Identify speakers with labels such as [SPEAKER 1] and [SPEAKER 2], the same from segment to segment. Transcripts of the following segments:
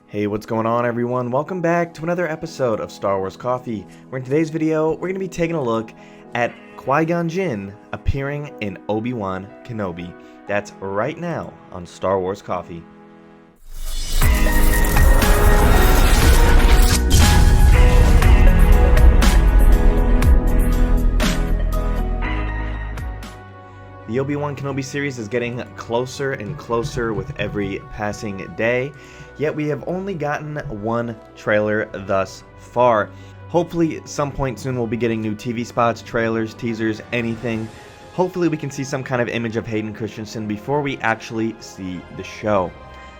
[SPEAKER 1] Hey, what's going on everyone? Welcome back to another episode of Star Wars Coffee, where in today's video, we're going to be taking a look at Qui-Gon Jinn appearing in Obi-Wan Kenobi. That's right now on Star Wars Coffee. The Obi-Wan Kenobi series is getting closer and closer with every passing day, yet we have only gotten one trailer thus far. Hopefully, at some point soon we'll be getting new TV spots, trailers, teasers, anything. Hopefully we can see some kind of image of Hayden Christensen before we actually see the show.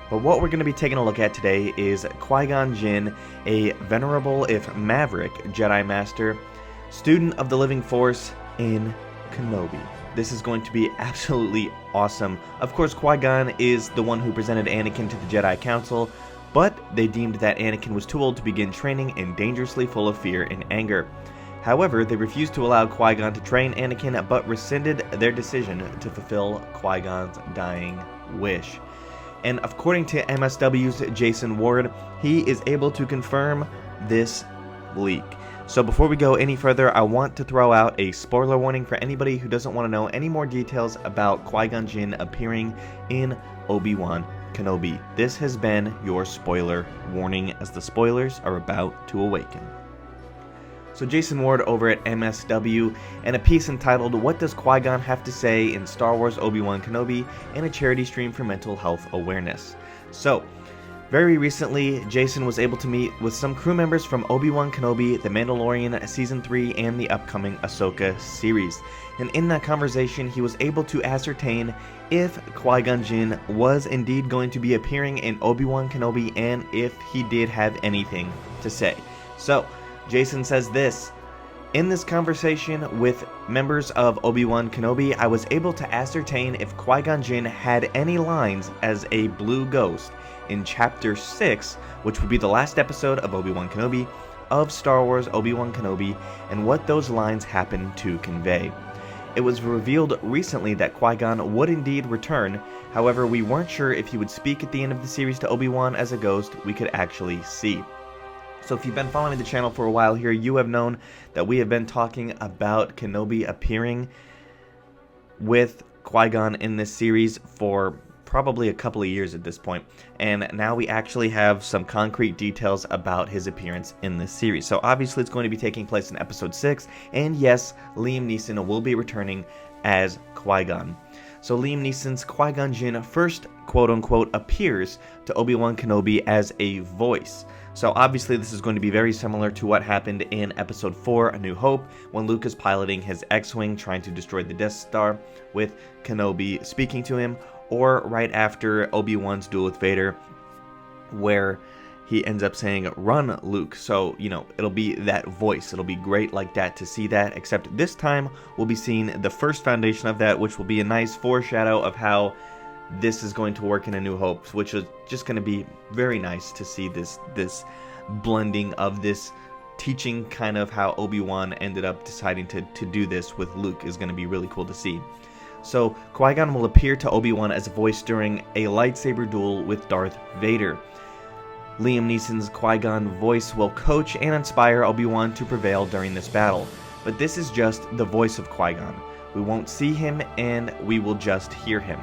[SPEAKER 1] But what we're going to be taking a look at today is Qui-Gon Jinn, a venerable, if maverick, Jedi Master, student of the Living Force in Kenobi. This is going to be absolutely awesome. Of course, Qui-Gon is the one who presented Anakin to the Jedi Council, but they deemed that Anakin was too old to begin training and dangerously full of fear and anger. However, they refused to allow Qui-Gon to train Anakin, but rescinded their decision to fulfill Qui-Gon's dying wish. And according to MSW's Jason Ward, he is able to confirm this leak. So before we go any further, I want to throw out a spoiler warning for anybody who doesn't want to know any more details about Qui-Gon Jinn appearing in Obi-Wan Kenobi. This has been your spoiler warning, as the spoilers are about to awaken. So Jason Ward over at MSW, and a piece entitled "What Does Qui-Gon Have to Say in Star Wars Obi-Wan Kenobi?" and a charity stream for mental health awareness. So, very recently, Jason was able to meet with some crew members from Obi-Wan Kenobi, The Mandalorian Season 3, and the upcoming Ahsoka series. And in that conversation, he was able to ascertain if Qui-Gon Jinn was indeed going to be appearing in Obi-Wan Kenobi and if he did have anything to say. So, Jason says this: "In this conversation with members of Obi-Wan Kenobi, I was able to ascertain if Qui-Gon Jinn had any lines as a blue ghost in Chapter 6, which would be the last episode of Obi-Wan Kenobi, of Star Wars Obi-Wan Kenobi, and what those lines happen to convey. It was revealed recently that Qui-Gon would indeed return, however we weren't sure if he would speak at the end of the series to Obi-Wan as a ghost we could actually see." So if you've been following the channel for a while here, you have known that we have been talking about Kenobi appearing with Qui-Gon in this series for probably a couple of years at this point, and now we actually have some concrete details about his appearance in this series. So obviously it's going to be taking place in episode 6, and yes, Liam Neeson will be returning as Qui-Gon. So Liam Neeson's Qui-Gon Jinn first quote-unquote appears to Obi-Wan Kenobi as a voice. So obviously this is going to be very similar to what happened in episode 4, A New Hope, when Luke is piloting his X-Wing trying to destroy the Death Star with Kenobi speaking to him, or right after Obi-Wan's duel with Vader, where he ends up saying, "Run, Luke." So, you know, it'll be that voice. It'll be great like that to see that, except this time we'll be seeing the first foundation of that, which will be a nice foreshadow of how this is going to work in A New Hope, which is just going to be very nice to see this blending of this teaching, kind of how Obi-Wan ended up deciding to do this with Luke is going to be really cool to see. So Qui-Gon will appear to Obi-Wan as a voice during a lightsaber duel with Darth Vader. Liam Neeson's Qui-Gon voice will coach and inspire Obi-Wan to prevail during this battle. But this is just the voice of Qui-Gon. We won't see him, and we will just hear him.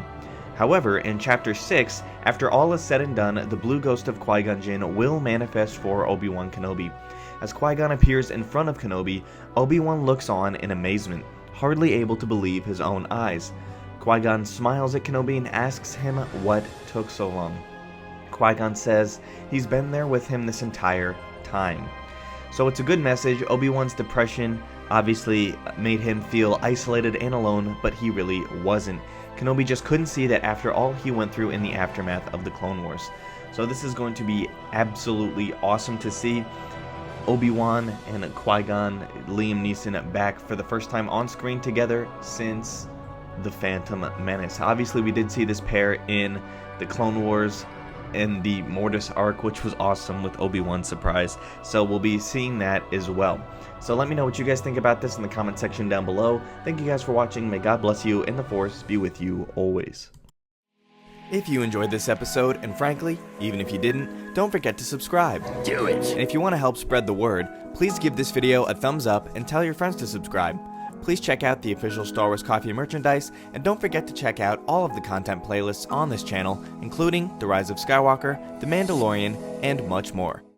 [SPEAKER 1] However, in Chapter 6, after all is said and done, the blue ghost of Qui-Gon Jinn will manifest for Obi-Wan Kenobi. As Qui-Gon appears in front of Kenobi, Obi-Wan looks on in amazement, hardly able to believe his own eyes. Qui-Gon smiles at Kenobi and asks him what took so long. Qui-Gon says he's been there with him this entire time. So it's a good message. Obi-Wan's depression obviously made him feel isolated and alone, but he really wasn't. Kenobi just couldn't see that after all he went through in the aftermath of the Clone Wars. So this is going to be absolutely awesome to see. Obi-Wan and Qui-Gon, Liam Neeson back for the first time on screen together since The Phantom Menace. Obviously we did see this pair in the Clone Wars in the Mortis arc, which was awesome with Obi-Wan's surprise. So we'll be seeing that as well. So let me know what you guys think about this in the comment section down below. Thank you guys for watching. May God bless you and the Force be with you always. If you enjoyed this episode, and frankly, even if you didn't, don't forget to subscribe.
[SPEAKER 2] Do it!
[SPEAKER 1] And if you want to help spread the word, please give this video a thumbs up and tell your friends to subscribe. Please check out the official Star Wars Coffee merchandise, and don't forget to check out all of the content playlists on this channel, including The Rise of Skywalker, The Mandalorian, and much more.